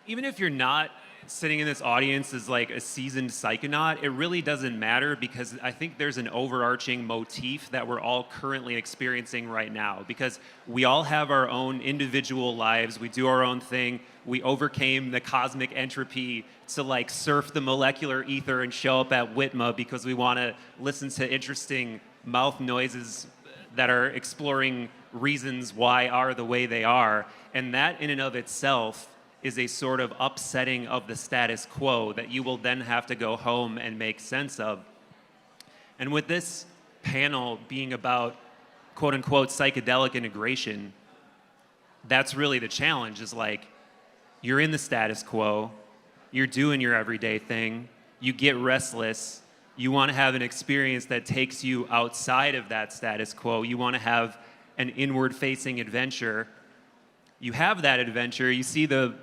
even if you're not sitting in this audience as like a seasoned psychonaut, it really doesn't matter, because I think there's an overarching motif that we're all currently experiencing right now, because we all have our own individual lives, we do our own thing, we overcame the cosmic entropy to like surf the molecular ether and show up at WITMA because we want to listen to interesting mouth noises that are exploring reasons why are the way they are, and that in and of itself is a sort of upsetting of the status quo that you will then have to go home and make sense of. And with this panel being about quote unquote psychedelic integration, that's really the challenge, is like, you're in the status quo, you're doing your everyday thing, you get restless, you want to have an experience that takes you outside of that status quo, you want to have an inward-facing adventure. You have that adventure, you see the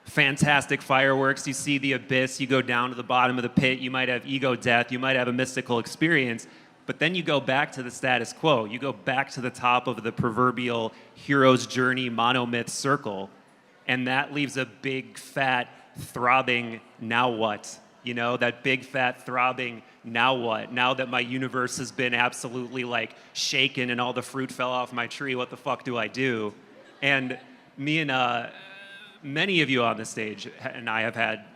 fantastic fireworks, you see the abyss, you go down to the bottom of the pit, you might have ego death, you might have a mystical experience, but then you go back to the status quo. You go back to the top of the proverbial hero's journey monomyth circle, and that leaves a big, fat, throbbing, now what? You know, that big, fat, throbbing, now what? Now that my universe has been absolutely like shaken and all the fruit fell off my tree, what the fuck do I do? And me and many of you on the stage and I have had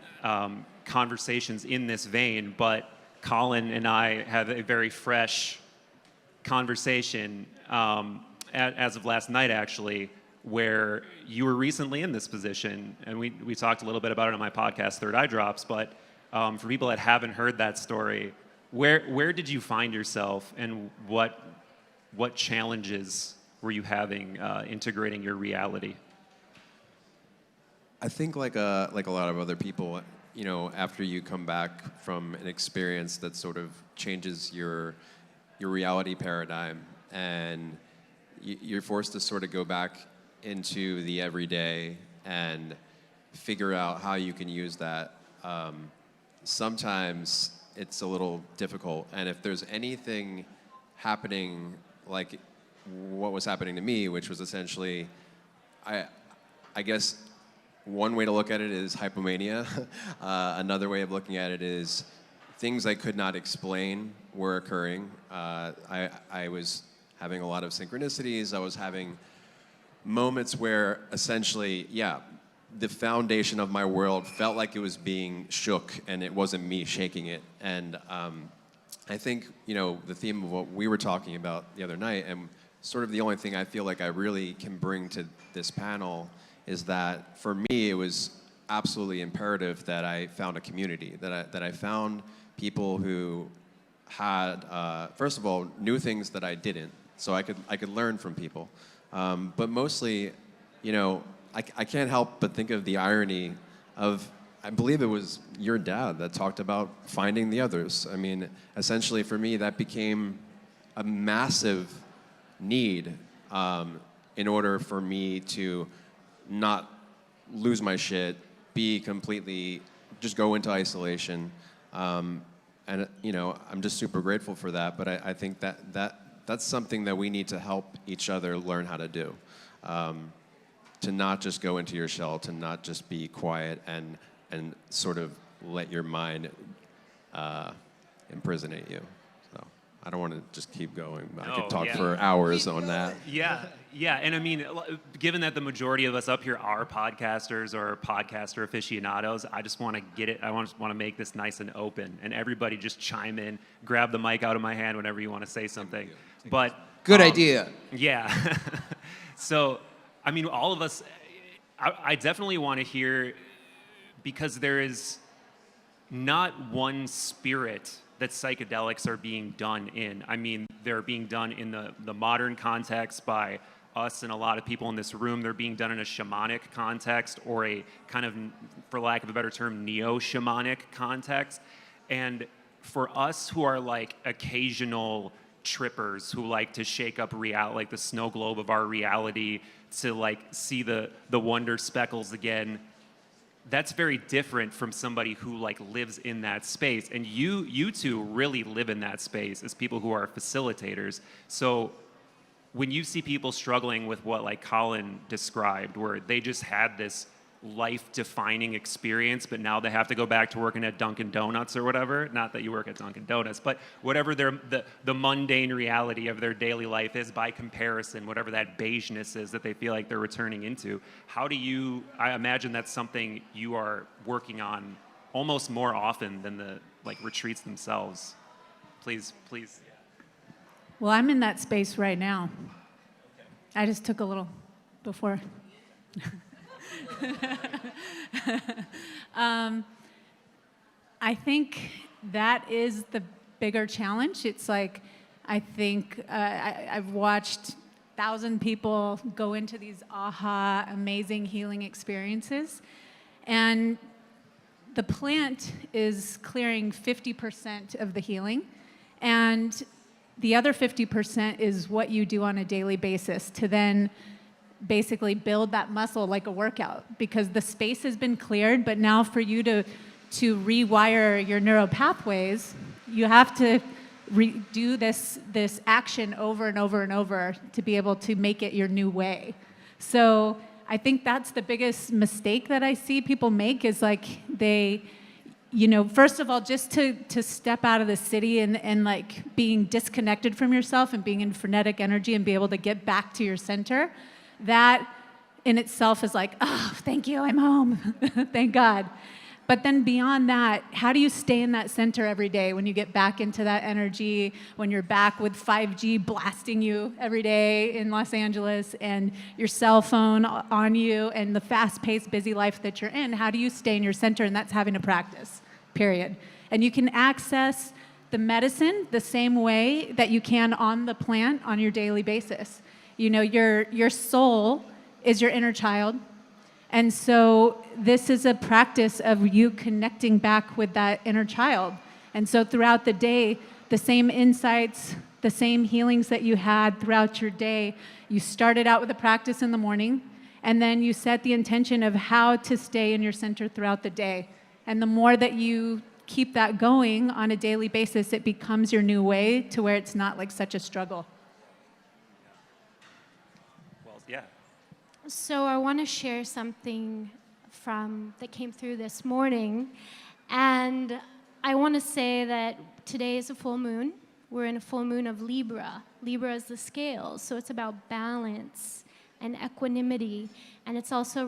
conversations in this vein, but Colin and I have a very fresh conversation as of last night, actually, where you were recently in this position, and we talked a little bit about it on my podcast, Third Eye Drops, but for people that haven't heard that story, where did you find yourself, and what challenges were you having integrating your reality? I think like a lot of other people, you know, after you come back from an experience that sort of changes your reality paradigm, and you're forced to sort of go back into the everyday and figure out how you can use that. Sometimes it's a little difficult, and if there's anything happening like what was happening to me, which was essentially, I guess one way to look at it is hypomania. Another way of looking at it is things I could not explain were occurring. I was having a lot of synchronicities. I was having moments where essentially, the foundation of my world felt like it was being shook, and it wasn't me shaking it. And I think, you know, the theme of what we were talking about the other night, and sort of the only thing I feel like I really can bring to this panel, is that for me it was absolutely imperative that I found a community, that I found people who had, first of all, knew things that I didn't, so I could learn from people. But mostly, you know, I can't help but think of the irony of, I believe it was your dad that talked about finding the others. I mean, essentially for me, that became a massive need in order for me to not lose my shit, be completely, just go into isolation. And, you know, I'm just super grateful for that, but I think that's something that we need to help each other learn how to do. To not just go into your shell, to not just be quiet and sort of let your mind imprisonate you. So I don't want to just keep going. I could talk for hours on that. Yeah, and I mean, given that the majority of us up here are podcasters or podcaster aficionados, I just want to get it. I just want to make this nice and open, and everybody just chime in, grab the mic out of my hand whenever you want to say something. But good idea. Yeah. So, I mean, all of us, I definitely want to hear, because there is not one spirit that psychedelics are being done in. I mean, they're being done in the modern context by us and a lot of people in this room. They're being done in a shamanic context, or a kind of, for lack of a better term, neo-shamanic context. And for us who are like occasional trippers who like to shake up reality, like the snow globe of our reality, to like see the wonder speckles again, that's very different from somebody who like lives in that space. And you two really live in that space as people who are facilitators. So when you see people struggling with what like Colin described, where they just had this life-defining experience, but now they have to go back to working at Dunkin' Donuts or whatever. Not that you work at Dunkin' Donuts, but whatever the mundane reality of their daily life is by comparison, whatever that beigeness is that they feel like they're returning into. How do you, I imagine that's something you are working on almost more often than the retreats themselves. Please. Well, I'm in that space right now. I just took a little before. I think that is the bigger challenge. It's like, I think I've watched 1,000 people go into these aha, amazing healing experiences. And the plant is clearing 50% of the healing. And the other 50% is what you do on a daily basis to then basically build that muscle like a workout, because the space has been cleared, but now for you to rewire your neural pathways, you have to do this action over and over and over to be able to make it your new way. So I think that's the biggest mistake that I see people make is like they, first of all, just to step out of the city and like being disconnected from yourself and being in frenetic energy and be able to get back to your center, that in itself is like, oh, thank you, I'm home, thank God. But then beyond that, how do you stay in that center every day when you get back into that energy, when you're back with 5G blasting you every day in Los Angeles and your cell phone on you and the fast-paced, busy life that you're in? How do you stay in your center? And that's having a practice, period. And you can access the medicine the same way that you can on the plant on your daily basis. Your soul is your inner child. And so this is a practice of you connecting back with that inner child. And so throughout the day, the same insights, the same healings that you had throughout your day, you started out with a practice in the morning, and then you set the intention of how to stay in your center throughout the day. And the more that you keep that going on a daily basis, it becomes your new way to where it's not like such a struggle. Well, yeah. So I want to share something that came through this morning. And I want to say that today is a full moon. We're in a full moon of Libra. Libra is the scales, so it's about balance and equanimity. And it's also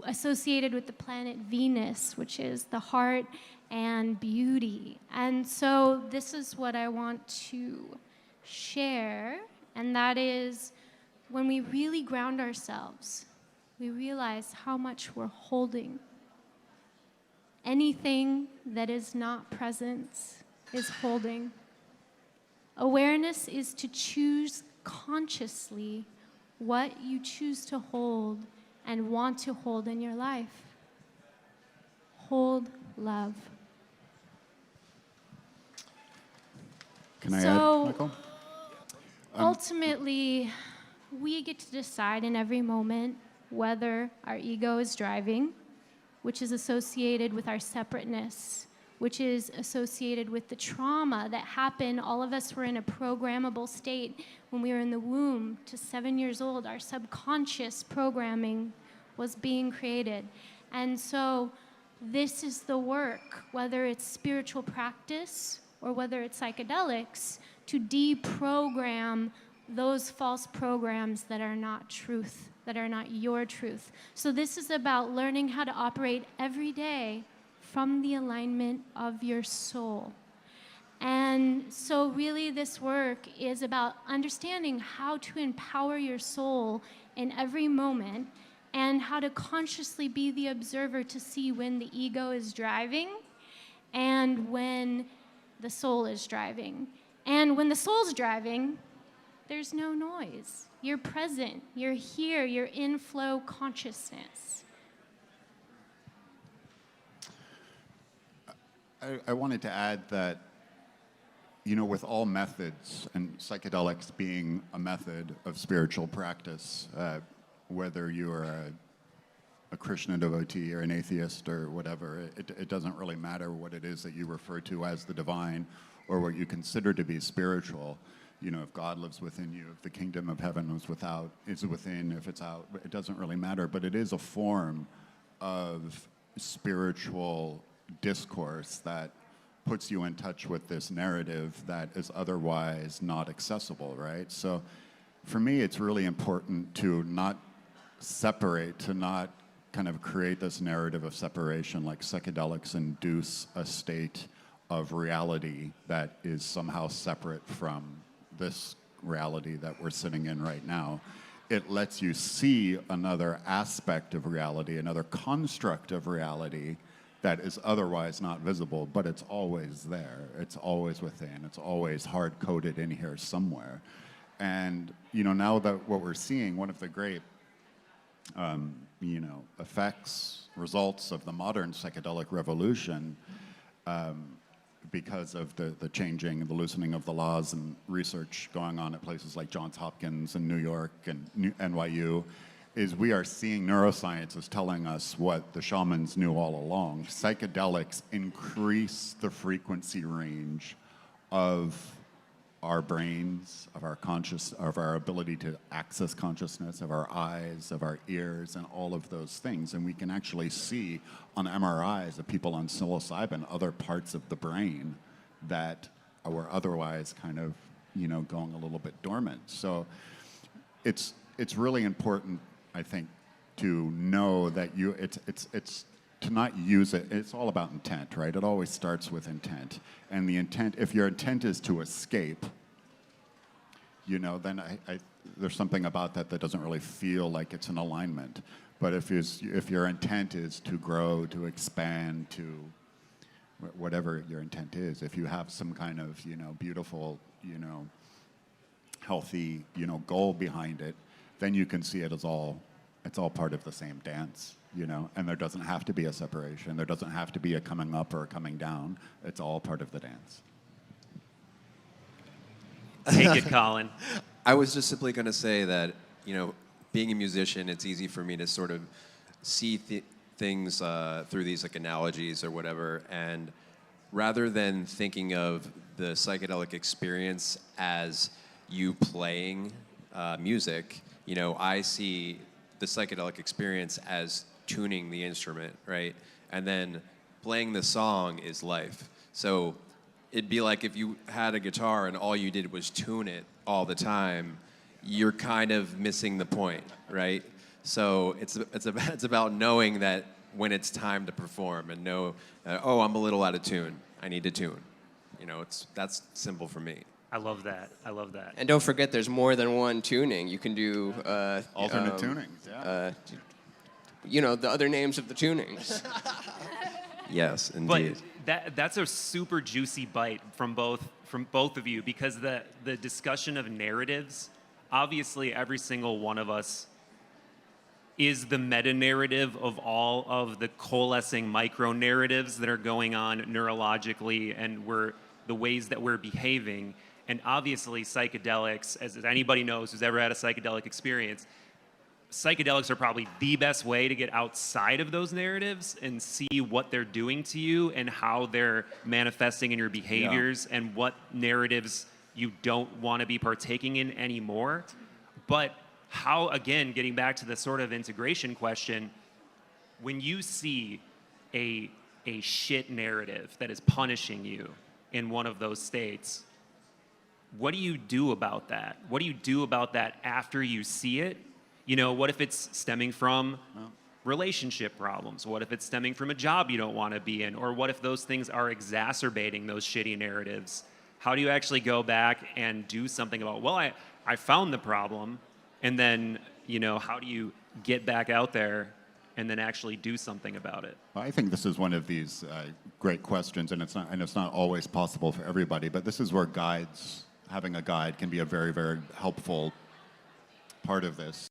associated with the planet Venus, which is the heart and beauty. And so this is what I want to share, and that is, when we really ground ourselves, we realize how much we're holding. Anything that is not presence is holding. Awareness is to choose consciously what you choose to hold and want to hold in your life. Hold love. Can I add, Michael? Ultimately, we get to decide in every moment whether our ego is driving, which is associated with our separateness, which is associated with the trauma that happened. All of us were in a programmable state when we were in the womb to 7 years old. Our subconscious programming was being created. And so this is the work, whether it's spiritual practice or whether it's psychedelics, to deprogram those false programs that are not truth, that are not your truth. So this is about learning how to operate every day from the alignment of your soul. And so really this work is about understanding how to empower your soul in every moment and how to consciously be the observer to see when the ego is driving and when the soul is driving. And when the soul's driving, there's no noise. You're present, you're here, you're in flow consciousness. I wanted to add that, with all methods, and psychedelics being a method of spiritual practice, whether you are a Krishna devotee or an atheist or whatever, it doesn't really matter what it is that you refer to as the divine or what you consider to be spiritual. if God lives within you, if the kingdom of heaven is within, if it's out, it doesn't really matter. But it is a form of spiritual discourse that puts you in touch with this narrative that is otherwise not accessible, right? So for me, it's really important to not separate, to not kind of create this narrative of separation, like psychedelics induce a state of reality that is somehow separate from this reality that we're sitting in right now. It lets you see another aspect of reality, another construct of reality that is otherwise not visible, but it's always there. It's always within. It's always hard-coded in here somewhere. And, now that what we're seeing, one of the great, effects, results of the modern psychedelic revolution, because of the changing, the loosening of the laws and research going on at places like Johns Hopkins and New York and NYU, is we are seeing neuroscience is telling us what the shamans knew all along. Psychedelics increase the frequency range of our brains, of our ability to access consciousness, of our eyes, of our ears, and all of those things. And we can actually see on MRIs of people on psilocybin other parts of the brain that were otherwise kind of, going a little bit dormant. So it's really important, I think, to know that it's to not use it. It's all about intent, right? It always starts with intent. And the intent, if your intent is to escape, then there's something about that doesn't really feel like it's an alignment. But if your intent is to grow, to expand, to whatever your intent is, if you have some kind of, beautiful, healthy, goal behind it, then you can see it's all part of the same dance, and there doesn't have to be a separation. There doesn't have to be a coming up or a coming down. It's all part of the dance. Take it, Colin. I was just simply going to say that, being a musician, it's easy for me to sort of see things through these like analogies or whatever, and rather than thinking of the psychedelic experience as you playing music, I see the psychedelic experience as tuning the instrument, right? And then playing the song is life. So it'd be like if you had a guitar and all you did was tune it all the time, you're kind of missing the point, right? So it's about knowing that when it's time to perform and know, I'm a little out of tune. I need to tune. That's simple for me. I love that. And don't forget, there's more than one tuning. You can do alternate tunings. Yeah. The other names of the tunings. Yes, indeed. But that's a super juicy bite from both of you, because the discussion of narratives, obviously every single one of us is the meta-narrative of all of the coalescing micro-narratives that are going on neurologically and the ways that we're behaving. And obviously psychedelics, as anybody knows who's ever had a psychedelic experience, psychedelics are probably the best way to get outside of those narratives and see what they're doing to you and how they're manifesting in your behaviors and what narratives you don't want to be partaking in anymore. But how, again, getting back to the sort of integration question, when you see a shit narrative that is punishing you in one of those states, what do you do about that? What do you do about that after you see it? What if it's stemming from relationship problems? What if it's stemming from a job you don't want to be in? Or what if those things are exacerbating those shitty narratives? How do you actually go back and do something about, I found the problem, and then, how do you get back out there and then actually do something about it? Well, I think this is one of these great questions, and it's not always possible for everybody, but this is where having a guide can be a very, very helpful part of this.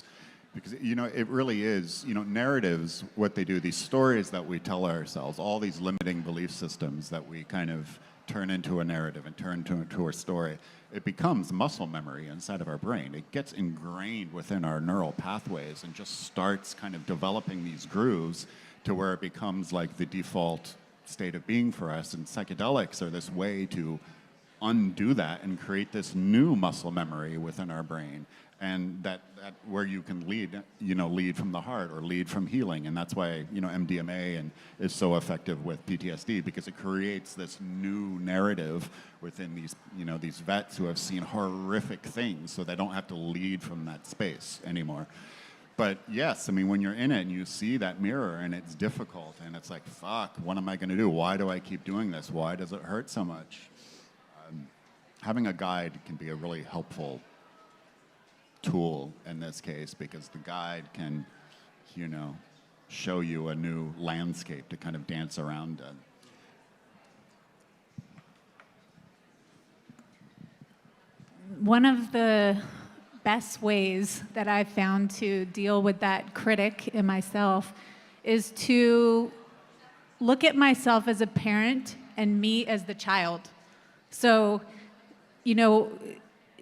Because, it really is, narratives, what they do, these stories that we tell ourselves, all these limiting belief systems that we kind of turn into a narrative and turn into a story, it becomes muscle memory inside of our brain. It gets ingrained within our neural pathways and just starts kind of developing these grooves to where it becomes like the default state of being for us. And psychedelics are this way to undo that and create this new muscle memory within our brain, and that where you can lead from the heart or lead from healing. And that's why MDMA is so effective with PTSD, because it creates this new narrative within these vets who have seen horrific things, so they don't have to lead from that space anymore. But yes, I mean, when you're in it and you see that mirror and it's difficult and it's like, fuck, what am I going to do? Why do I keep doing this? Why does it hurt so much? Having a guide can be a really helpful tool in this case, because the guide can, show you a new landscape to kind of dance around in. One of the best ways that I've found to deal with that critic in myself is to look at myself as a parent and me as the child. So,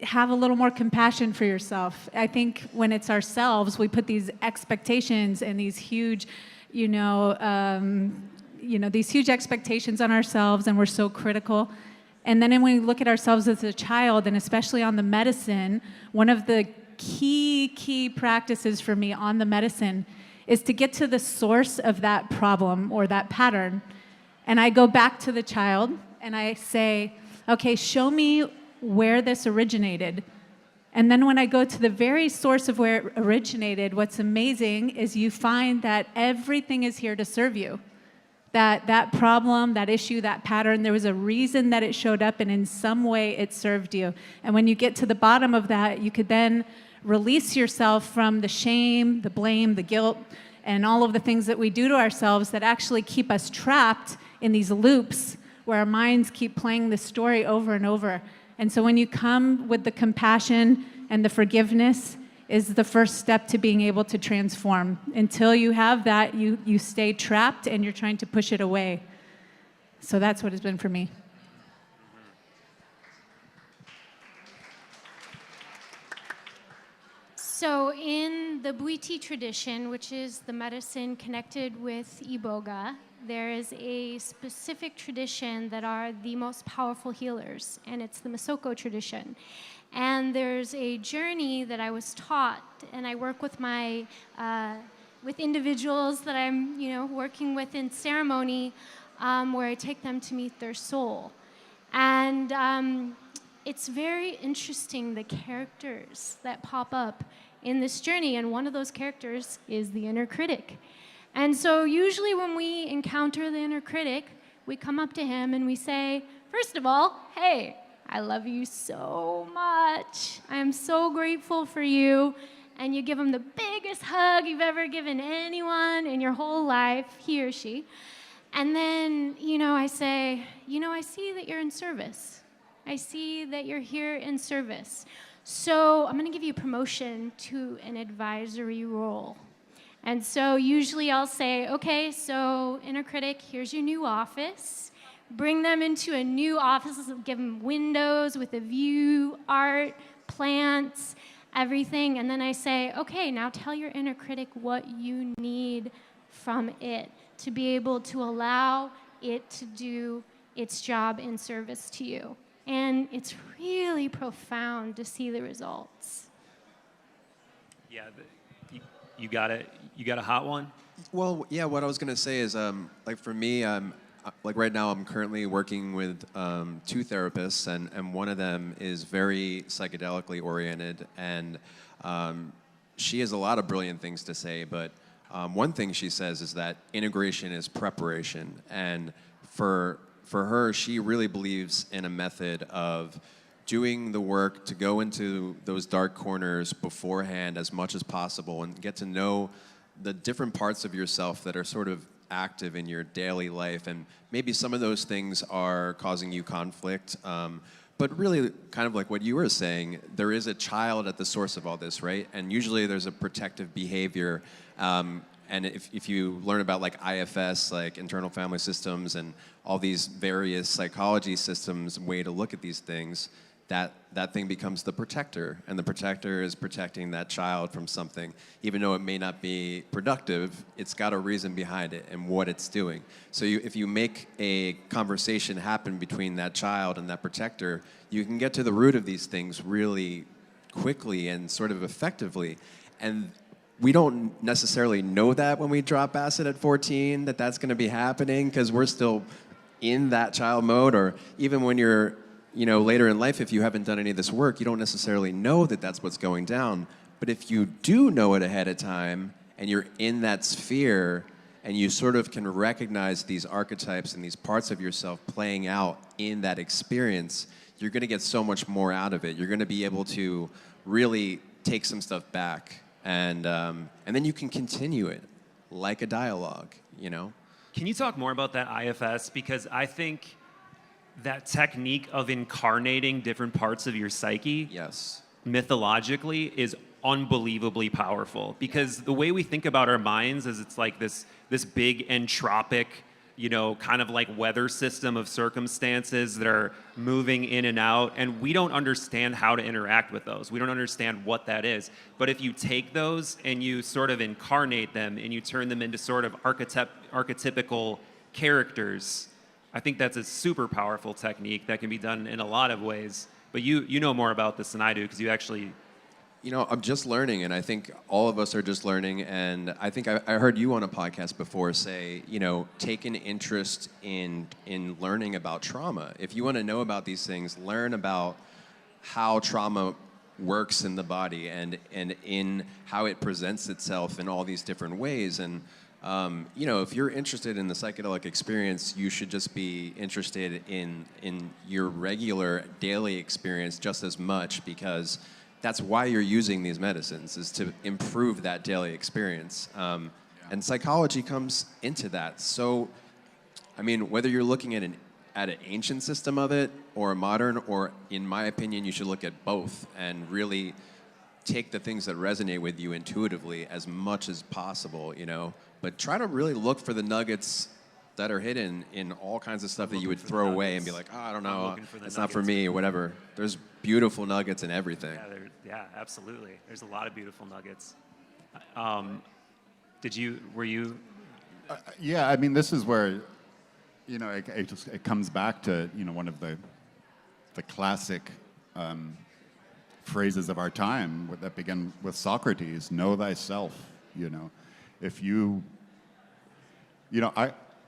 have a little more compassion for yourself. I think when it's ourselves, we put these expectations and these huge, these huge expectations on ourselves, and we're so critical. And then when we look at ourselves as a child, and especially on the medicine, one of the key practices for me on the medicine is to get to the source of that problem or that pattern. And I go back to the child and I say, okay, show me where this originated. And then when I go to the very source of where it originated, what's amazing is you find that everything is here to serve you. That problem, that issue, that pattern, there was a reason that it showed up, and in some way it served you. And when you get to the bottom of that, you could then release yourself from the shame, the blame, the guilt, and all of the things that we do to ourselves that actually keep us trapped in these loops where our minds keep playing this story over and over. And so when you come with the compassion and the forgiveness is the first step to being able to transform. Until you have that, you stay trapped and you're trying to push it away. So that's what it's been for me. So in the Bwiti tradition, which is the medicine connected with Iboga, there is a specific tradition that are the most powerful healers, and it's the Masoko tradition. And there's a journey that I was taught, and I work with with individuals that I'm, working with in ceremony, where I take them to meet their soul. And it's very interesting, the characters that pop up in this journey, and one of those characters is the inner critic. And so usually when we encounter the inner critic, we come up to him and we say, first of all, hey, I love you so much. I am so grateful for you. And you give him the biggest hug you've ever given anyone in your whole life, he or she. And then, I say, I see that you're in service. I see that you're here in service. So I'm going to give you a promotion to an advisory role. And so usually I'll say, okay, so inner critic, here's your new office. Bring them into a new office, give them windows with a view, art, plants, everything. And then I say, okay, now tell your inner critic what you need from it to be able to allow it to do its job in service to you. And it's really profound to see the results. Yeah, you got it. You got a hot one? Well, yeah, what I was going to say is, for me, right now I'm currently working with two therapists, and one of them is very psychedelically oriented, and she has a lot of brilliant things to say, but one thing she says is that integration is preparation, and for her, she really believes in a method of doing the work to go into those dark corners beforehand as much as possible and get to know the different parts of yourself that are sort of active in your daily life. And maybe some of those things are causing you conflict. But really, kind of like what you were saying, there is a child at the source of all this, right? And usually there's a protective behavior. And if you learn about like IFS, like internal family systems, and all these various psychology systems, way to look at these things, that thing becomes the protector, and the protector is protecting that child from something. Even though it may not be productive, it's got a reason behind it and what it's doing. So if you make a conversation happen between that child and that protector, you can get to the root of these things really quickly and sort of effectively. And we don't necessarily know that when we drop acid at 14, that's going to be happening, because we're still in that child mode. Or even when you're later in life, if you haven't done any of this work, you don't necessarily know that that's what's going down. But if you do know it ahead of time, and you're in that sphere, and you sort of can recognize these archetypes and these parts of yourself playing out in that experience, you're going to get so much more out of it. You're going to be able to really take some stuff back, and then you can continue it like a dialogue, Can you talk more about that IFS? Because I think that technique of incarnating different parts of your psyche, Yes. mythologically, is unbelievably powerful. Because the way we think about our minds is it's like this big entropic, kind of like weather system of circumstances that are moving in and out, and we don't understand how to interact with those. We don't understand what that is. But if you take those and you sort of incarnate them and you turn them into sort of archetypical characters, I think that's a super powerful technique that can be done in a lot of ways. But you know more about this than I do, because you actually... I'm just learning, and I think all of us are just learning. And I think I heard you on a podcast before say, take an interest in learning about trauma. If you want to know about these things, learn about how trauma works in the body and in how it presents itself in all these different ways. And if you're interested in the psychedelic experience, you should just be interested in your regular daily experience just as much, because that's why you're using these medicines, is to improve that daily experience. And psychology comes into that. So, whether you're looking at an ancient system of it or a modern, or in my opinion, you should look at both and really take the things that resonate with you intuitively as much as possible, But try to really look for the nuggets that are hidden in all kinds of stuff that you would throw away and be like, I don't know, it's not for me, or whatever. There's beautiful nuggets in everything. Yeah, absolutely. There's a lot of beautiful nuggets. Were you? Yeah, this is where, it comes back to, one of the classic phrases of our time that begin with Socrates: know thyself. If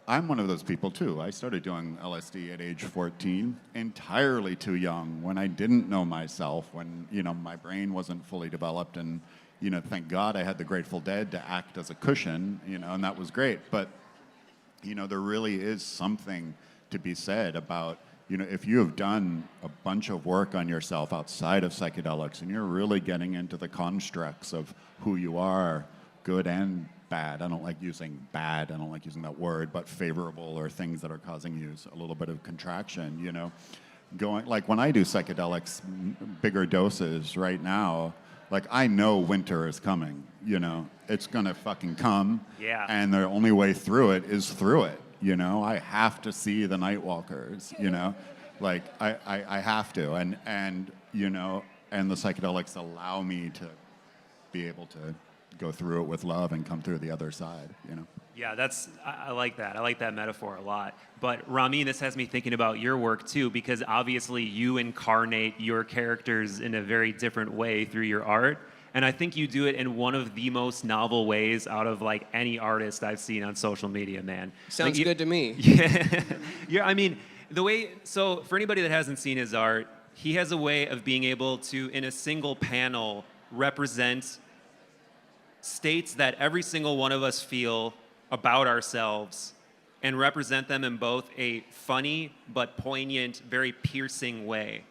I'm one of those people too. I started doing LSD at age 14, entirely too young, when I didn't know myself, when, my brain wasn't fully developed, and, thank God I had the Grateful Dead to act as a cushion, and that was great. But, there really is something to be said about, if you have done a bunch of work on yourself outside of psychedelics, and you're really getting into the constructs of who you are, good and bad. I don't like using bad, I don't like using that word, but favorable, or things that are causing you a little bit of contraction, Going, like when I do psychedelics, bigger doses right now, like I know winter is coming, it's gonna fucking come. Yeah. And the only way through it is through it, I have to see the night walkers, like I have to, and and the psychedelics allow me to be able to go through it with love and come through the other side, Yeah, I like that. I like that metaphor a lot. But Ramin, this has me thinking about your work too, because obviously you incarnate your characters in a very different way through your art. And I think you do it in one of the most novel ways out of like any artist I've seen on social media, man. Sounds good to me. Yeah, so for anybody that hasn't seen his art, he has a way of being able to, in a single panel, represent states that every single one of us feel about ourselves, and represent them in both a funny but poignant, very piercing way.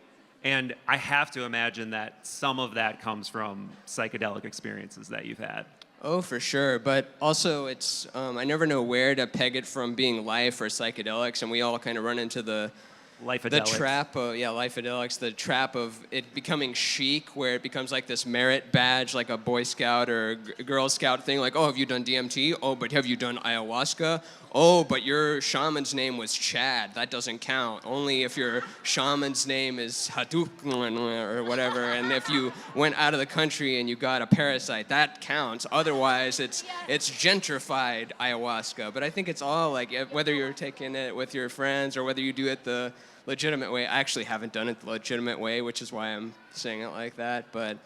And I have to imagine that some of that comes from psychedelic experiences that you've had. Oh, for sure. But also, it's I never know where to peg it from being life or psychedelics, and we all kind of run into the Lifedelics, the trap of it becoming chic, where it becomes like this merit badge, like a Boy Scout or a Girl Scout thing, like, oh, have you done DMT? Oh, but have you done ayahuasca? Oh, but your shaman's name was Chad. That doesn't count. Only if your shaman's name is Haduk or whatever, and if you went out of the country and you got a parasite, that counts. Otherwise, it's gentrified ayahuasca. But I think it's all like, whether you're taking it with your friends or whether you do it the legitimate way. I actually haven't done it the legitimate way, which is why I'm saying it like that. But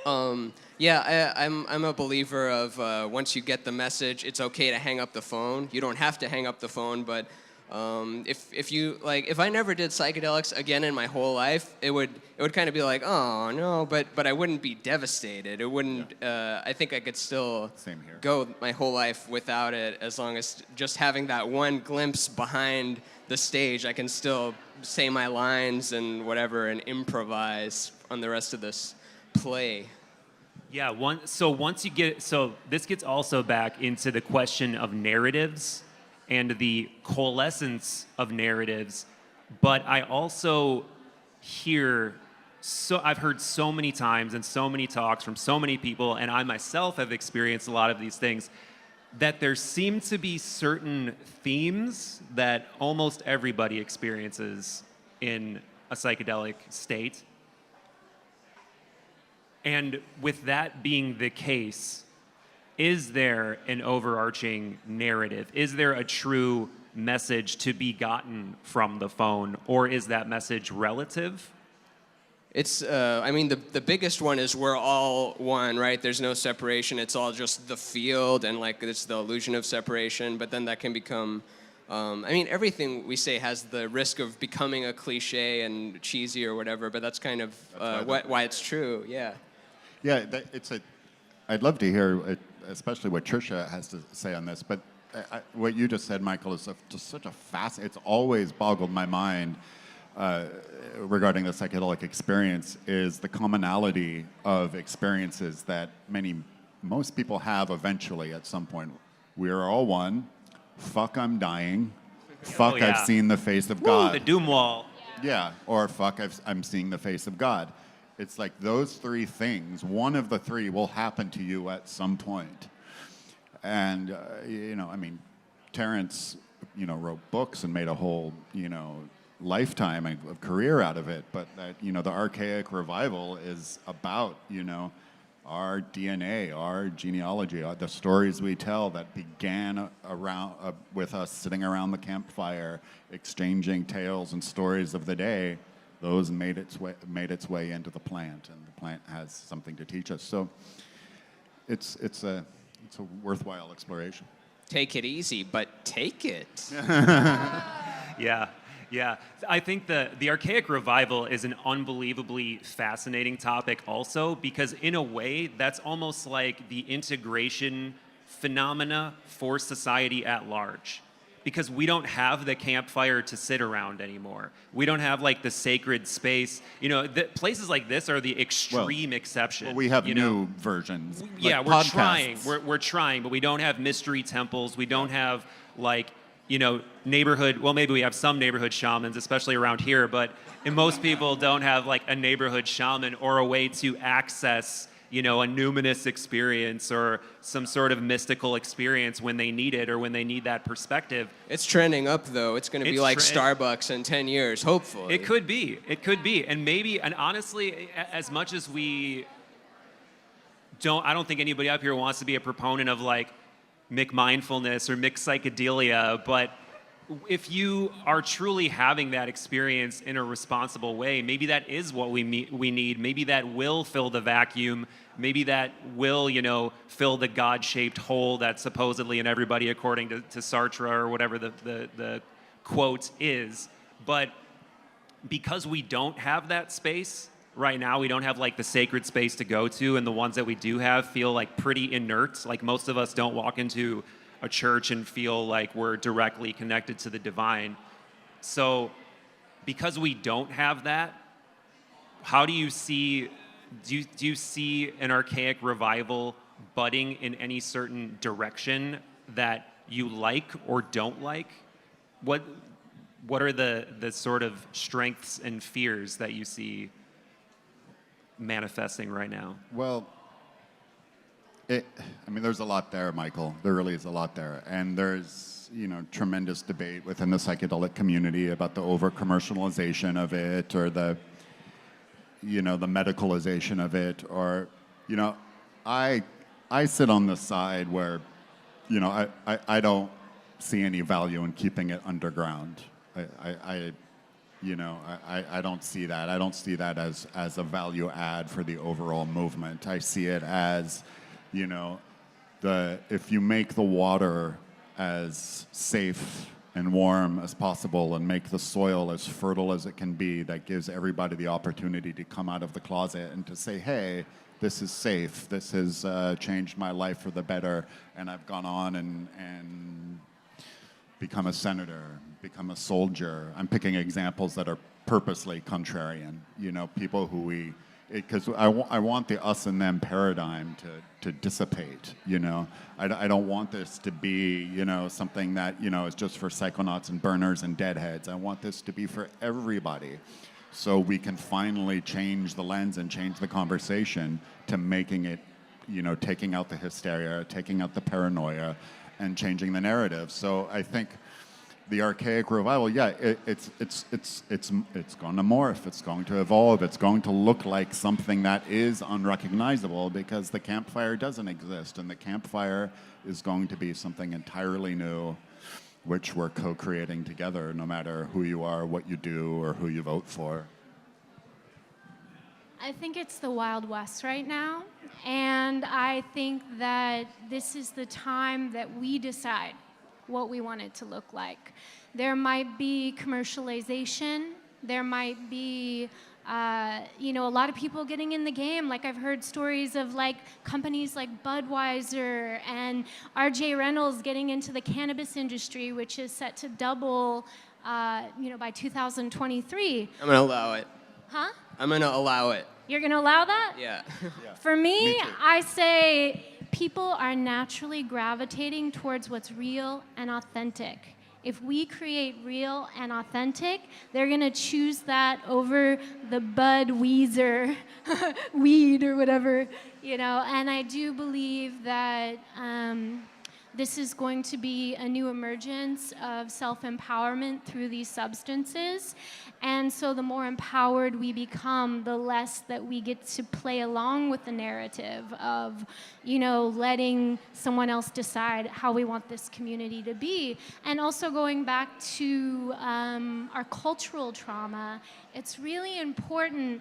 I'm a believer of once you get the message, it's okay to hang up the phone. You don't have to hang up the phone, but if I never did psychedelics again in my whole life, it would kind of be like, oh no, but I wouldn't be devastated. It wouldn't. I think I could still go my whole life without it, as long as just having that one glimpse behind the stage, I can still say my lines and whatever and improvise on the rest of this play. Yeah, this gets also back into the question of narratives and the coalescence of narratives. But I also I've heard so many times and so many talks from so many people, and I myself have experienced a lot of these things, that there seem to be certain themes that almost everybody experiences in a psychedelic state. And with that being the case, is there an overarching narrative? Is there a true message to be gotten from the phone, or is that message relative? It's, the biggest one is we're all one, right? There's no separation. It's all just the field, and like it's the illusion of separation. But then that can become, everything we say has the risk of becoming a cliche and cheesy or whatever. But that's kind of why it's true. Yeah. Yeah, I'd love to hear, especially what Tricia has to say on this. But what you just said, Michael, is just such a it's always boggled my mind. Regarding the psychedelic experience, is the commonality of experiences that most people have eventually at some point. We are all one. Fuck, I'm dying. Fuck, yeah. I've seen the face of God. The doom wall. Yeah, or fuck, I'm seeing the face of God. It's like those three things, one of the three will happen to you at some point. And, Terrence, wrote books and made a whole, lifetime of career out of it, but that the Archaic Revival is about our DNA, our genealogy, the stories we tell that began around with us sitting around the campfire, exchanging tales and stories of the day. Those made its way into the plant, and the plant has something to teach us. So it's a worthwhile exploration. Take it easy, but take it. Yeah, I think the Archaic Revival is an unbelievably fascinating topic also, because in a way that's almost like the integration phenomena for society at large. Because we don't have the campfire to sit around anymore. We don't have like the sacred space. Places like this are the extreme exception. Well, we have new versions. Yeah, like we're podcasts. trying. We're trying, but we don't have mystery temples. We don't have neighborhood, well, maybe we have some neighborhood shamans, especially around here, but most people don't have like a neighborhood shaman or a way to access, a numinous experience or some sort of mystical experience when they need it or when they need that perspective. It's trending up, though. It's going to be like Starbucks in 10 years, hopefully. It could be. And honestly, as much as I don't think anybody up here wants to be a proponent of like Mindfulness or psychedelia, but if you are truly having that experience in a responsible way, maybe that is what we need. Maybe that will fill the vacuum. Maybe that will, fill the God-shaped hole that's supposedly in everybody, according to Sartre or whatever the quote is. But because we don't have that space right now, we don't have like the sacred space to go to, and the ones that we do have feel like pretty inert. Like most of us don't walk into a church and feel like we're directly connected to the divine. So because we don't have that, how do you see an Archaic Revival budding in any certain direction that you like or don't like? what are the sort of strengths and fears that you see manifesting right now? Well, there's a lot there, Michael. There really is a lot there. And there's, tremendous debate within the psychedelic community about the over-commercialization of it, or the medicalization of it, or, I sit on the side where, I don't see any value in keeping it underground. I don't see that. I don't see that as a value add for the overall movement. I see it as, if you make the water as safe and warm as possible and make the soil as fertile as it can be, that gives everybody the opportunity to come out of the closet and to say, hey, this is safe, this has changed my life for the better, and I've gone on and become a senator, become a soldier. I'm picking examples that are purposely contrarian, people who because I want the us and them paradigm to dissipate, I don't want this to be, something that, is just for psychonauts and burners and deadheads. I want this to be for everybody. So we can finally change the lens and change the conversation to making it, taking out the hysteria, taking out the paranoia, and changing the narrative. So I think the Archaic Revival, it's going to morph, it's going to evolve, it's going to look like something that is unrecognizable because the campfire doesn't exist, and the campfire is going to be something entirely new, which we're co-creating together, no matter who you are, what you do, or who you vote for. I think it's the Wild West right now, and I think that this is the time that we decide what we want it to look like. There might be commercialization, there might be a lot of people getting in the game. Like, I've heard stories of companies like Budweiser and R.J. Reynolds getting into the cannabis industry, which is set to double, by 2023. I'm gonna allow it. Huh? I'm gonna allow it. You're gonna allow that? Yeah. For me, Me too. I say people are naturally gravitating towards what's real and authentic. If we create real and authentic, they're gonna choose that over the Budweiser weed or whatever, And I do believe that this is going to be a new emergence of self-empowerment through these substances. And so the more empowered we become, the less that we get to play along with the narrative of, letting someone else decide how we want this community to be. And also going back to our cultural trauma, it's really important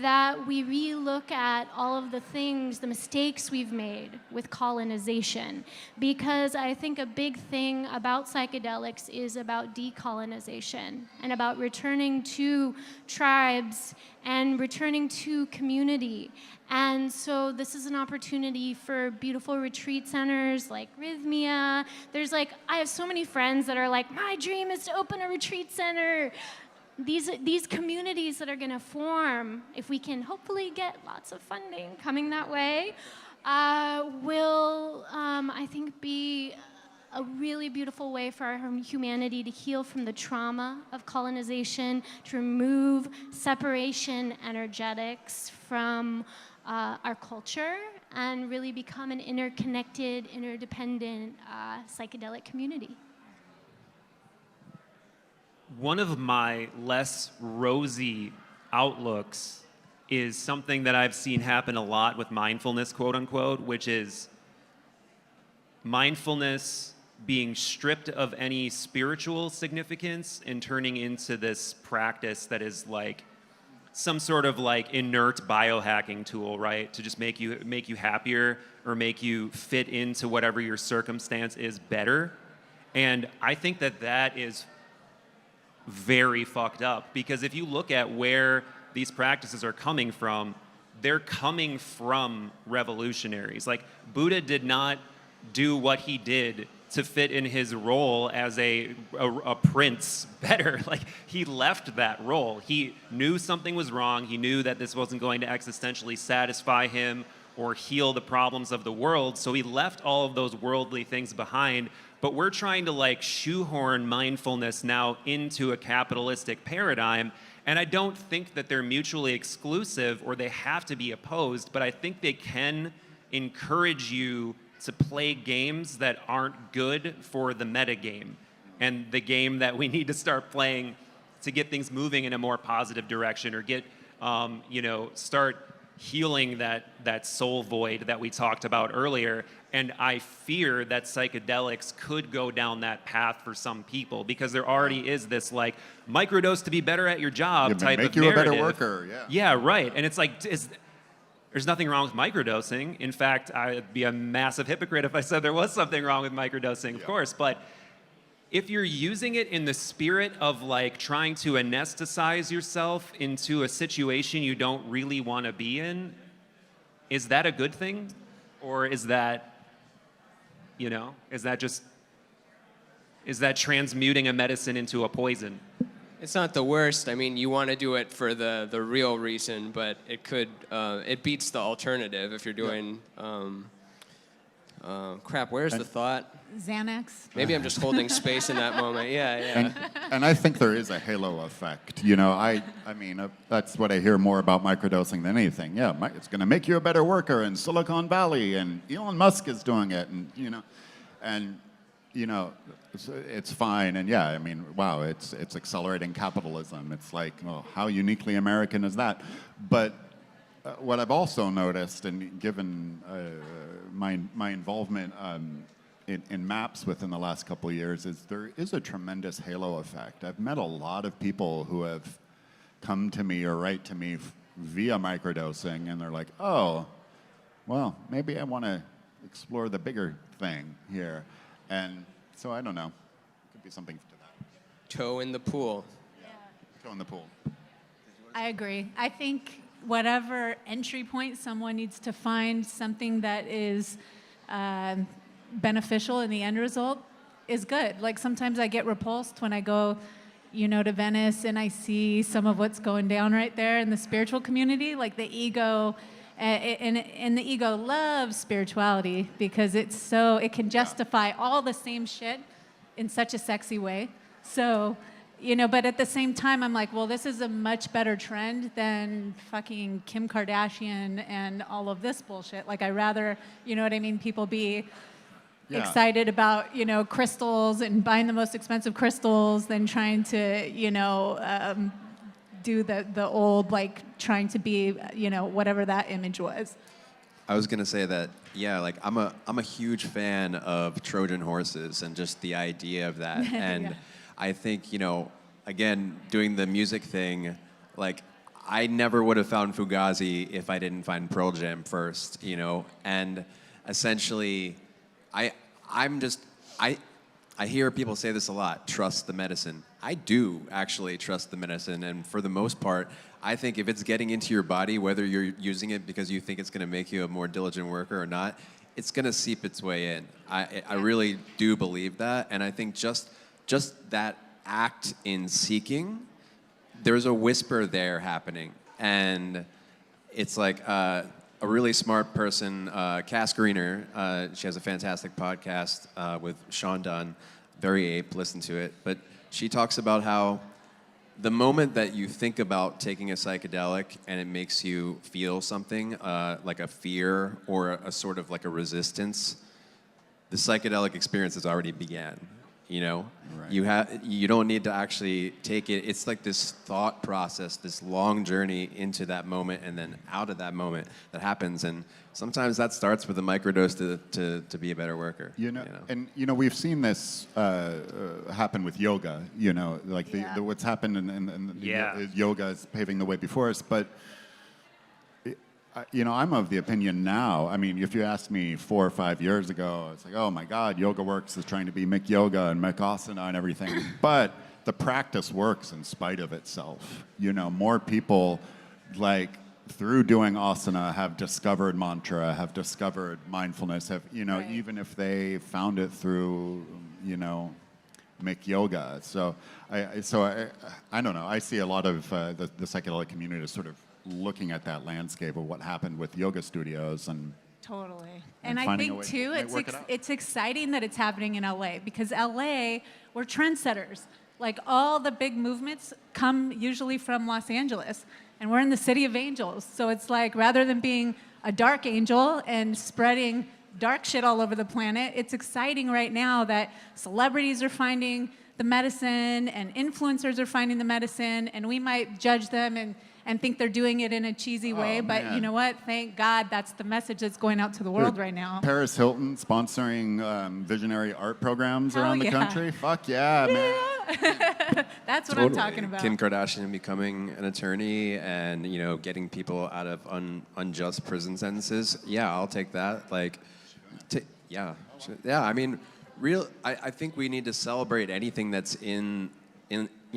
that we relook at all of the things, the mistakes we've made with colonization. Because I think a big thing about psychedelics is about decolonization and about returning to tribes and returning to community. And so this is an opportunity for beautiful retreat centers like Rhythmia. I have so many friends that are like, my dream is to open a retreat center. These communities that are going to form, if we can hopefully get lots of funding coming that way, will, I think, be a really beautiful way for our humanity to heal from the trauma of colonization, to remove separation energetics from our culture, and really become an interconnected, interdependent psychedelic community. One of my less rosy outlooks is something that I've seen happen a lot with mindfulness, quote unquote, which is mindfulness being stripped of any spiritual significance and turning into this practice that is like some sort of inert biohacking tool, right? To just make you happier or make you fit into whatever your circumstance is better. And I think that is very fucked up, because if you look at where these practices are coming from, they're coming from revolutionaries. Buddha did not do what he did to fit in his role as a prince better. He left that role. He knew something was wrong. He knew that this wasn't going to existentially satisfy him or heal the problems of the world. So we left all of those worldly things behind, but we're trying to like shoehorn mindfulness now into a capitalistic paradigm. And I don't think that they're mutually exclusive or they have to be opposed, but I think they can encourage you to play games that aren't good for the metagame and the game that we need to start playing to get things moving in a more positive direction, or get, start healing that soul void that we talked about earlier. And I fear that psychedelics could go down that path for some people, because there already is this like microdose to be better at your job type of narrative. Make you a better worker, yeah. Yeah, right. And it's like, there's nothing wrong with microdosing. In fact, I'd be a massive hypocrite if I said there was something wrong with microdosing, of course. But if you're using it in the spirit of like trying to anesthetize yourself into a situation you don't really want to be in, is that a good thing? Or is that, is that transmuting a medicine into a poison? It's not the worst. I mean, you want to do it for the real reason, but it beats the alternative if you're doing, where's the thought? Xanax. Maybe I'm just holding space in that moment. Yeah. And I think there is a halo effect. I mean, that's what I hear more about microdosing than anything. Yeah, it's going to make you a better worker in Silicon Valley, and Elon Musk is doing it, and it's fine. And yeah, I mean, wow, it's accelerating capitalism. It's like, well, how uniquely American is that? But what I've also noticed, and given my involvement in MAPS within the last couple of years, is there is a tremendous halo effect. I've met a lot of people who have come to me or write to me via microdosing, and they're like, oh, well, maybe I want to explore the bigger thing here. And so I don't know. Could be something to that. Toe in the pool. Yeah. Toe in the pool. I agree. I think whatever entry point someone needs to find, something that is beneficial in the end result is good. Like sometimes I get repulsed when I go, to Venice, and I see some of what's going down right there in the spiritual community. Like the ego, and the ego loves spirituality because it can justify all the same shit in such a sexy way. So, but at the same time, I'm like, well, this is a much better trend than fucking Kim Kardashian and all of this bullshit. Like, I rather, people be excited about, crystals and buying the most expensive crystals than trying to, do the old, like, trying to be, whatever that image was. I was gonna say that, yeah, like I'm a huge fan of Trojan Horses and just the idea of that. And Yeah. I think, again, doing the music thing, like I never would have found Fugazi if I didn't find Pearl Jam first, and essentially I hear people say this a lot, trust the medicine. I do actually trust the medicine, and for the most part, I think if it's getting into your body, whether you're using it because you think it's going to make you a more diligent worker or not, it's going to seep its way in. I really do believe that, and I think just that act in seeking, there's a whisper there happening, and it's like a really smart person, Cass Greener, she has a fantastic podcast with Sean Dunn, very ape, listen to it, but she talks about how the moment that you think about taking a psychedelic and it makes you feel something, like a fear or a sort of like a resistance, the psychedelic experience has already began. Right. You don't need to actually take it. It's like this thought process, this long journey into that moment and then out of that moment that happens. And sometimes that starts with a microdose to be a better worker. And we've seen this happen with yoga. Like what's happened in yoga is paving the way before us. But I'm of the opinion now, I mean, if you asked me 4 or 5 years ago, it's like, oh my God, YogaWorks is trying to be Mick Yoga and Mick Asana and everything. But the practice works in spite of itself. More people, like, through doing asana have discovered mantra, have discovered mindfulness, right. Even if they found it through, Mick Yoga. So I don't know. I see a lot of the psychedelic community as sort of looking at that landscape of what happened with yoga studios and Totally. And And I finding a think, way too, to work it out. it's exciting that it's happening in LA because LA, we're trendsetters. Like all the big movements come usually from Los Angeles, and we're in the city of angels. So it's like rather than being a dark angel and spreading dark shit all over the planet, it's exciting right now that celebrities are finding the medicine and influencers are finding the medicine, and we might judge them and think they're doing it in a cheesy way, but man. you know what? Thank God that's the message that's going out to the world right now. Paris Hilton sponsoring visionary art programs Hell around the yeah. country. Fuck yeah, man. That's what I'm talking about. Kim Kardashian becoming an attorney and getting people out of unjust prison sentences. Yeah, I'll take that. Like, yeah. I mean, I think we need to celebrate anything that's in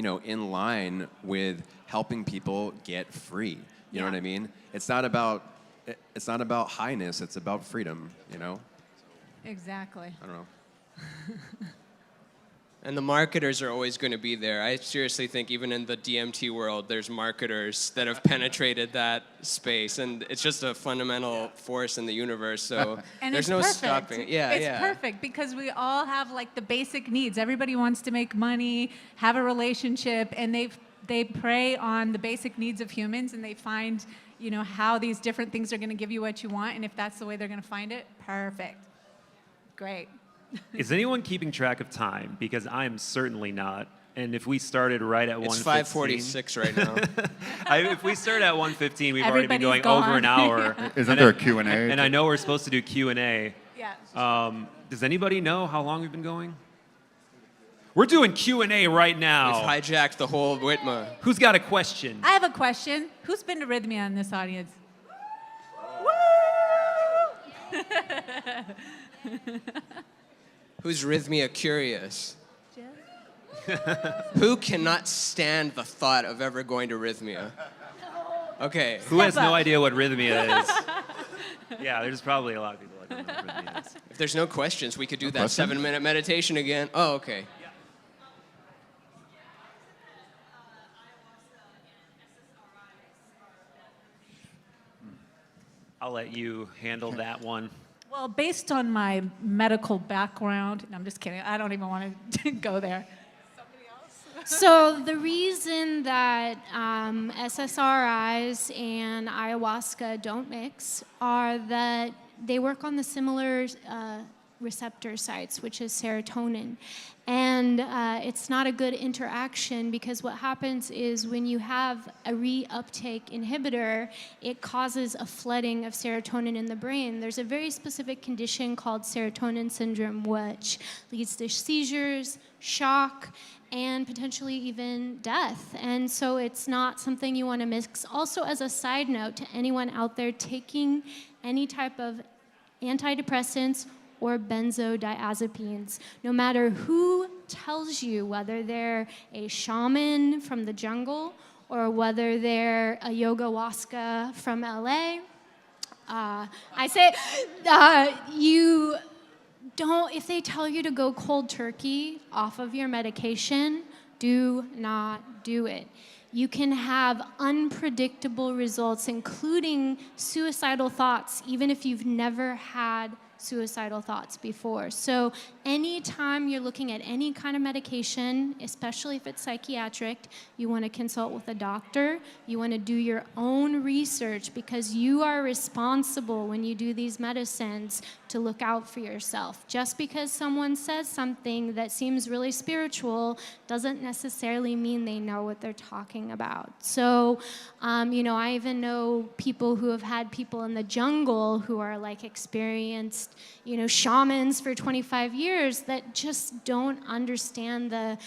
line with helping people get free. You know what I mean? It's not about highness. It's about freedom. Exactly. I don't know. And the marketers are always going to be there. I seriously think even in the DMT world, there's marketers that have penetrated that space, and it's just a fundamental force in the universe. So And there's it's no perfect. stopping it. Yeah, it's perfect because we all have like the basic needs. Everybody wants to make money, have a relationship, and they prey on the basic needs of humans, and they find how these different things are going to give you what you want, and if that's the way they're going to find it, perfect, great. Is anyone keeping track of time? Because I am certainly not. And if we started right at 1:15... It's 5:46 right now. If we start at 1:15, we've already been Everybody's going over an gone. hour. Isn't there a Q&A? And I know we're supposed to do Q&A. Yeah. Does anybody know how long we've been going? We're doing Q&A right We've now. hijacked the whole WITMA. Who's got a question? I have a question. Who's been to Rhythmia in this audience? Woo! Who's Rhythmia curious? Who cannot stand the thought of ever going to Rhythmia? Okay. Who has Step no up. idea what Rhythmia is? Yeah, there's probably a lot of people that don't know what Rhythmia is. If there's no questions, we could do that question? 7-minute meditation again. Oh, okay. I'll let you handle that one. Well, based on my medical background, no, I'm just kidding. I don't even want to go there. So the reason that SSRIs and ayahuasca don't mix are that they work on the similar receptor sites, which is serotonin. And it's not a good interaction because what happens is when you have a reuptake inhibitor, it causes a flooding of serotonin in the brain. There's a very specific condition called serotonin syndrome, which leads to seizures, shock, and potentially even death. And so it's not something you want to mix. Also, as a side note to anyone out there taking any type of antidepressants or benzodiazepines, no matter who tells you, whether they're a shaman from the jungle or whether they're a yogawaska from LA, I say you don't, if they tell you to go cold turkey off of your medication, do not do it. You can have unpredictable results, including suicidal thoughts, even if you've never had suicidal thoughts before. So anytime you're looking at any kind of medication, especially if it's psychiatric, you want to consult with a doctor. You want to do your own research because you are responsible when you do these medicines to look out for yourself. Just because someone says something that seems really spiritual doesn't necessarily mean they know what they're talking about. So, I even know people who have had people in the jungle who are like experienced, shamans for 25 years that just don't understand the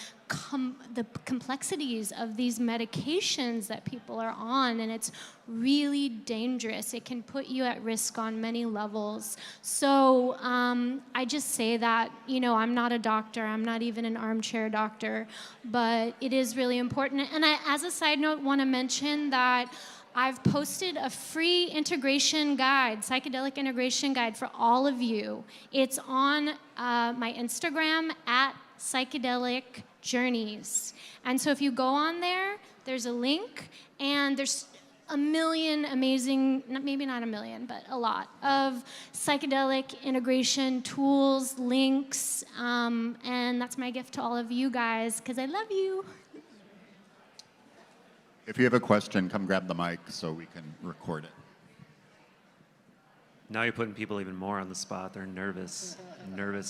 complexities of these medications that people are on, and it's really dangerous. It can put you at risk on many levels. So I just say that, I'm not a doctor, I'm not even an armchair doctor, but it is really important. And I, as a side note, want to mention that I've posted a free integration guide, psychedelic integration guide for all of you. It's on my Instagram at Psychedelic Journeys. And so if you go on there, there's a link, and there's a million amazing, maybe not a million, but a lot of psychedelic integration tools, links, and that's my gift to all of you guys, because I love you. If you have a question, come grab the mic so we can record it. Now you're putting people even more on the spot. They're nervous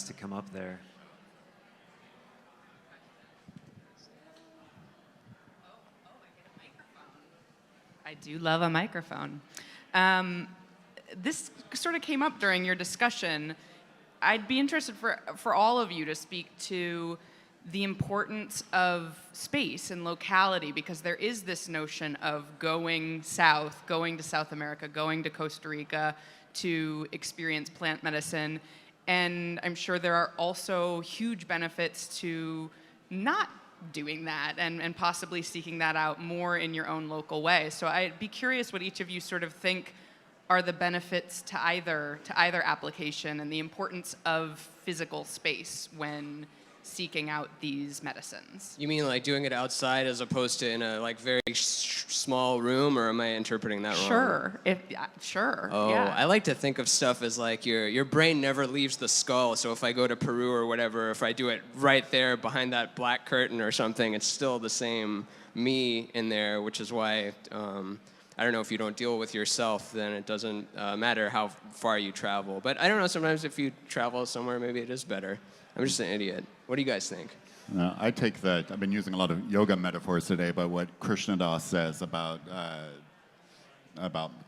to come up there. I do love a microphone. This sort of came up during your discussion. I'd be interested for all of you to speak to the importance of space and locality, because there is this notion of going south, going to South America, going to Costa Rica to experience plant medicine. And I'm sure there are also huge benefits to not doing that and possibly seeking that out more in your own local way. So I'd be curious what each of you sort of think are the benefits to either application, and the importance of physical space when seeking out these medicines. You mean like doing it outside as opposed to in a like very small room, or am I interpreting that wrong? Sure. Oh, yeah. I like to think of stuff as like your brain never leaves the skull. So if I go to Peru or whatever, if I do it right there behind that black curtain or something, it's still the same me in there, which is why I don't know, if you don't deal with yourself, then it doesn't matter how far you travel. But I don't know, sometimes if you travel somewhere, maybe it is better. I'm just an idiot. What do you guys think? I take that. I've been using a lot of yoga metaphors today, but what Krishnadas says about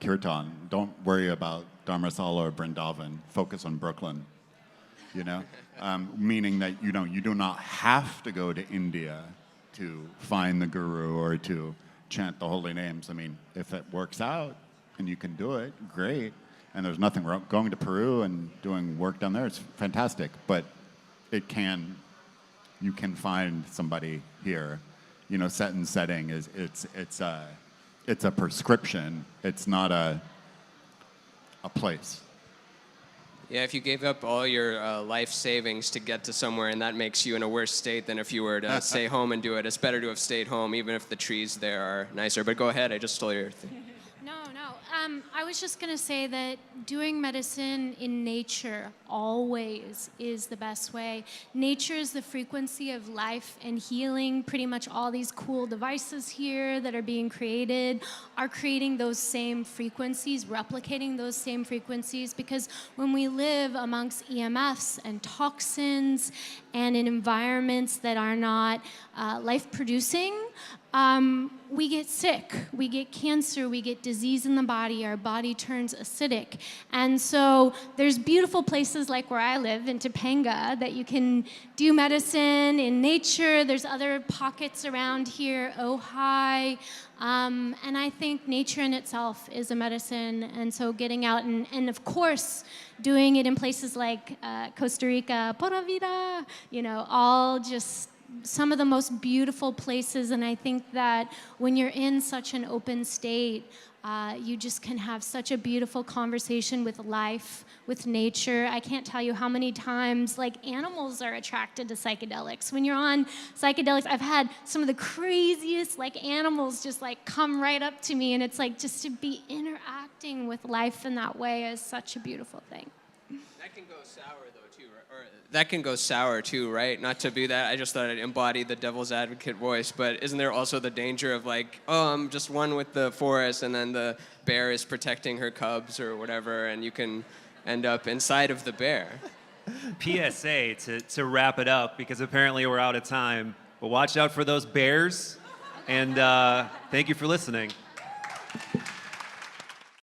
kirtan, don't worry about Dharmasala or Vrindavan. Focus on Brooklyn. You know, meaning that you do not have to go to India to find the guru or to chant the holy names. I mean, if it works out and you can do it, great. And there's nothing wrong going to Peru and doing work down there. It's fantastic, but you can find somebody here. You know, set and setting it's a prescription. It's not a place. Yeah, if you gave up all your life savings to get to somewhere and that makes you in a worse state than if you were to stay home and do it, it's better to have stayed home, even if the trees there are nicer. But go ahead, I just stole your thing. No. I was just going to say that doing medicine in nature always is the best way. Nature is the frequency of life and healing. Pretty much all these cool devices here that are being created are creating those same frequencies, replicating those same frequencies, because when we live amongst EMFs and toxins and in environments that are not life-producing, we get sick, we get cancer, we get disease in the body, our body turns acidic. And so there's beautiful places like where I live in Topanga that you can do medicine in nature. There's other pockets around here, Ojai. And I think nature in itself is a medicine. And so getting out and of course, doing it in places like Costa Rica, Pura Vida, all just some of the most beautiful places. And I think that when you're in such an open state, you just can have such a beautiful conversation with life, with nature. I can't tell you how many times animals are attracted to psychedelics. When you're on psychedelics, I've had some of the craziest animals just come right up to me, and it's just to be interacting with life in that way is such a beautiful thing. That can go sour though too, right? Or that can go sour too, right? Not to be that, I just thought I'd embody the devil's advocate voice, but isn't there also the danger of I'm just one with the forest, and then the bear is protecting her cubs or whatever, and you can end up inside of the bear? PSA to wrap it up, because apparently we're out of time, but watch out for those bears, and thank you for listening.